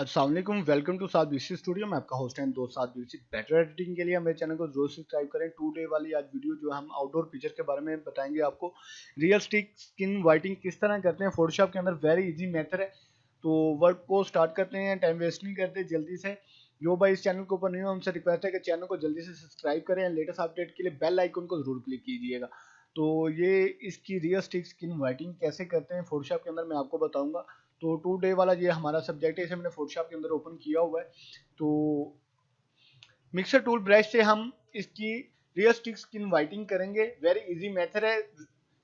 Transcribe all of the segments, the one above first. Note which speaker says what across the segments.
Speaker 1: अस्सलाम वालेकुम, welcome to Saad BC studio. मैं आपका होस्ट एंड दोस्त साद बीसी। बेटर एडिटिंग के लिए मेरे चैनल को जरूर सब्सक्राइब करें। 2 डे वाली आज वीडियो जो हम आउटडोर पिक्चर के बारे में बताएंगे आपको। रियलिस्टिक स्किन वाइटिंग किस तरह करते हैं फोटोशॉप के अंदर, वेरी इजी मेथड है। तो वर्क को स्टार्ट करते हैं, टाइम वेस्ट नहीं करते, जल्दी से। जो भाई इस चैनल के ऊपर नहीं हो, हमसे रिक्वेस्ट है कि चैनल को जल्दी से सब्सक्राइब करें। लेटेस्ट अपडेट के लिए बेल आइकन को जरूर क्लिक कीजिएगा। तो ये इसकी रियलिस्टिक स्किन वाइटिंग कैसे करते हैं फोटोशॉप के अंदर मैं आपको बताऊंगा। तो 2 डे वाला ये हमारा सब्जेक्ट है, इसे मैंने फोटोशॉप के अंदर ओपन किया हुआ है। तो मिक्सर टूल ब्रश से हम इसकी रियलिस्टिक स्किन वाइटिंग करेंगे। वेरी इजी मेथड है।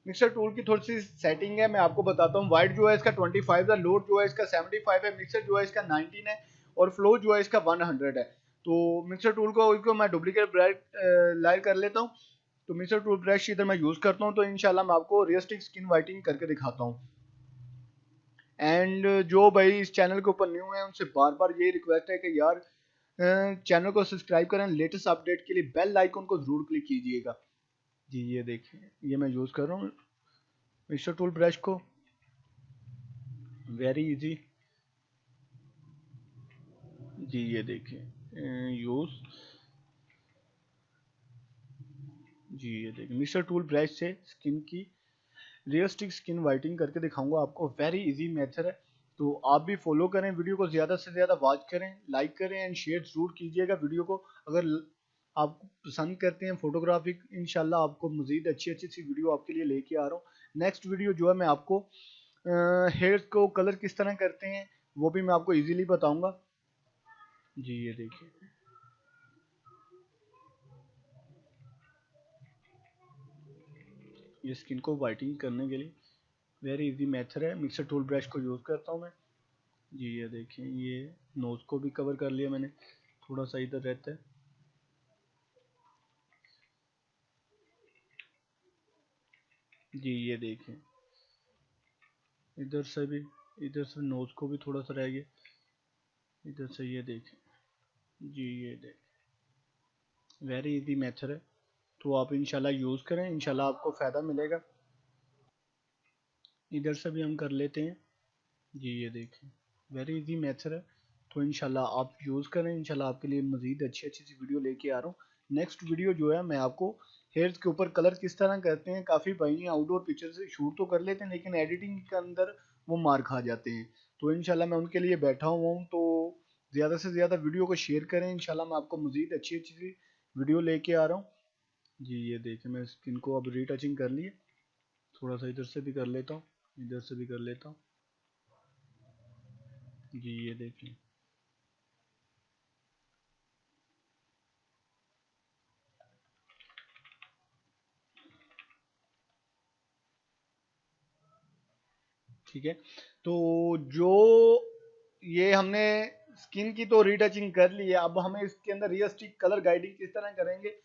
Speaker 1: मिक्सर टूल की थोड़ी सी सेटिंग है, मैं आपको बताता हूँ। वाइट जो है इसका 25 है, लोड जो है इसका 75 है, मिक्सर जो है इसका 19 है और फ्लो जो है इसका 100 है। तो मिक्सर टूल को मैं डुप्लीकेट ब्रश लाइट कर लेता हूँ। तो मिक्सर टूल ब्रश इधर मैं यूज करता हूँ। तो इंशाल्लाह मैं आपको रियलिस्टिक स्किन वाइटिंग करके दिखाता हूँ। एंड जो भाई इस चैनल के ऊपर न्यू है उनसे बार बार ये रिक्वेस्ट है कि यार चैनल को सब्सक्राइब करें। लेटेस्ट अपडेट के लिए बेल आइकन को जरूर क्लिक कीजिएगा। जी ये देखिए, ये मैं यूज कर रहा हूँ मिक्सर टूल ब्रश को। Very easy. जी ये देखिए यूज। जी ये देखिए, मिक्सर टूल ब्रश से स्किन की रियलिस्टिक स्किन वाइटिंग करके दिखाऊंगा आपको। वेरी इजी मेथड है। तो आप भी फॉलो करें, वीडियो को ज़्यादा से ज़्यादा वॉच करें, लाइक करें एंड शेयर जरूर कीजिएगा वीडियो को। अगर आप पसंद करते हैं फोटोग्राफी, इंशाल्लाह आपको मज़ीद अच्छी अच्छी सी वीडियो आपके लिए लेके आ रहा हूँ। नेक्स्ट वीडियो जो है मैं आपको हेयर को कलर किस तरह करते हैं वो भी मैं आपको ईजिली बताऊँगा। जी ये देखिए, ये स्किन को वाइटिंग करने के लिए वेरी इजी मेथड है। मिक्सर टूल ब्रश को यूज़ करता हूँ मैं। जी ये देखिए, ये नोज को भी कवर कर लिया मैंने, थोड़ा सा इधर रहता है। जी ये देखिए, इधर से भी, इधर से नोज को भी थोड़ा सा रह गया, इधर से। ये देखिए, जी ये देखिए, वेरी इजी मेथड है। तो आप इंशाल्लाह यूज़ करें, इंशाल्लाह आपको फ़ायदा मिलेगा। इधर से भी हम कर लेते हैं। जी ये देखिए, वेरी इजी मेथड है। तो इंशाल्लाह आप यूज़ करें, इंशाल्लाह आपके लिए मज़ीद अच्छी अच्छी सी वीडियो लेके आ रहा हूँ। नेक्स्ट वीडियो जो है मैं आपको हेयर्स के ऊपर कलर किस तरह करते हैं। काफ़ी भाई आउटडोर पिक्चर से शूट तो कर लेते हैं लेकिन एडिटिंग के अंदर वो मार खा जाते हैं। तो इंशाल्लाह मैं उनके लिए बैठा हुआ हूँ। तो ज़्यादा से ज़्यादा वीडियो को शेयर करें, इंशाल्लाह मैं आपको मज़ीद अच्छी अच्छी सी वीडियो लेके आ रहा हूँ। जी ये देखिए, मैं स्किन को अब रीटचिंग कर लिए, थोड़ा सा इधर से भी कर लेता हूँ, इधर से भी कर लेता हूँ। जी ये देखिए, ठीक है। तो जो ये हमने स्किन की तो रीटचिंग कर ली है, अब हमें इसके अंदर रियलिस्टिक कलर गाइडिंग किस तरह करेंगे।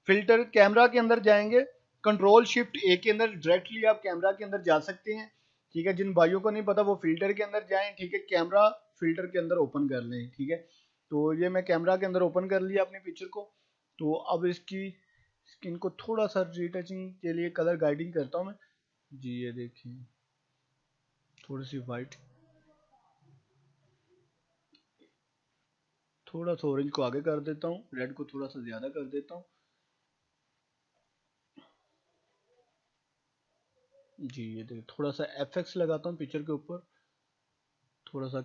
Speaker 1: फिल्टर कैमरा के अंदर जाएंगे, कंट्रोल शिफ्ट ए के अंदर डायरेक्टली आप कैमरा के अंदर जा सकते हैं। ठीक है, जिन भाइयों को नहीं पता वो फिल्टर के अंदर जाएं। ठीक है, कैमरा फिल्टर के अंदर ओपन कर लें। ठीक है, तो ये मैं कैमरा के अंदर ओपन कर लिया अपनी पिक्चर को। तो अब इसकी स्किन को थोड़ा सा रीटचिंग के लिए कलर गाइडिंग करता हूँ मैं। जी ये देखिए, थोड़ी सी वाइट, थोड़ा सा ऑरेंज को आगे कर देता हूँ, रेड को थोड़ा सा ज़्यादा कर देता हूँ। जी ये देखिए, थोड़ा सा एफएक्स लगाता हूँ पिक्चर के ऊपर, थोड़ा सा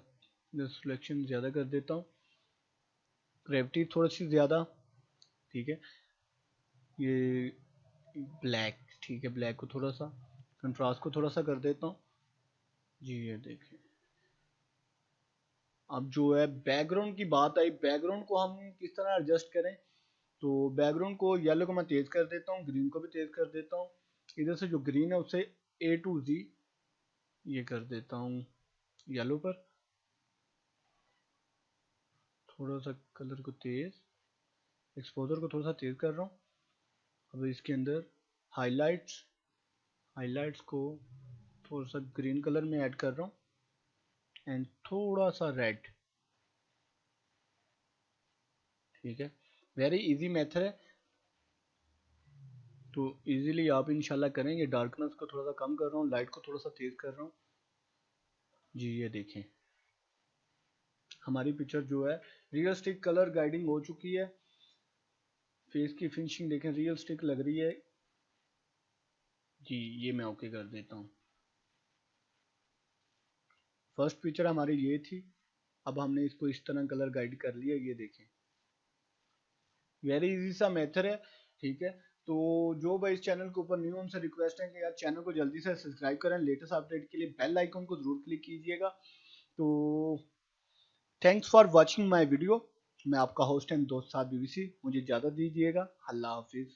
Speaker 1: सिलेक्शन ज़्यादा कर देता हूँ, ग्रेविटी थोड़ी सी ज़्यादा। ठीक है, ये ब्लैक, ठीक है, ब्लैक को थोड़ा सा, कंट्रास्ट को थोड़ा सा कर देता हूँ। जी ये देखिए, अब जो है बैकग्राउंड की बात आई, बैकग्राउंड को हम किस तरह एडजस्ट करें। तो बैकग्राउंड को, येलो को मैं तेज़ कर देता हूँ, ग्रीन को भी तेज़ कर देता हूँ। इधर से जो ग्रीन है उसे A to Z ये कर देता हूँ येलो पर, थोड़ा सा कलर को तेज़, एक्सपोजर को थोड़ा सा तेज़ कर रहा हूँ। अब इसके अंदर हाइलाइट्स, हाइलाइट्स को थोड़ा सा ग्रीन कलर में ऐड कर रहा हूँ एंड थोड़ा सा रेड। ठीक है, वेरी इजी मेथड है। तो इजीली आप इंशाल्लाह करेंगे। डार्कनेस को थोड़ा सा कम कर रहा हूँ, लाइट को थोड़ा सा तेज़ कर रहा हूँ। जी ये देखें, हमारी पिक्चर जो है रियलिस्टिक कलर गाइडिंग हो चुकी है। फेस की फिनिशिंग देखें, रियलिस्टिक लग रही है जी। ये मैं ओके कर देता हूँ। फर्स्ट पिक्चर हमारी ये थी, अब हमने इसको इस तरह कलर गाइड कर लिया, ये देखें। वेरी इजी सा मेथड है, ठीक है। तो जो भाई इस चैनल के ऊपर न्यू, उनसे रिक्वेस्ट है कि यार चैनल को जल्दी से सब्सक्राइब करें, लेटेस्ट अपडेट के लिए बेल आइकन को जरूर क्लिक कीजिएगा। तो thanks for watching my video. मैं आपका होस्ट एंड दोस्त साद बीबीसी, मुझे इजाज़त दीजिएगा। अल्लाह हाफिज़।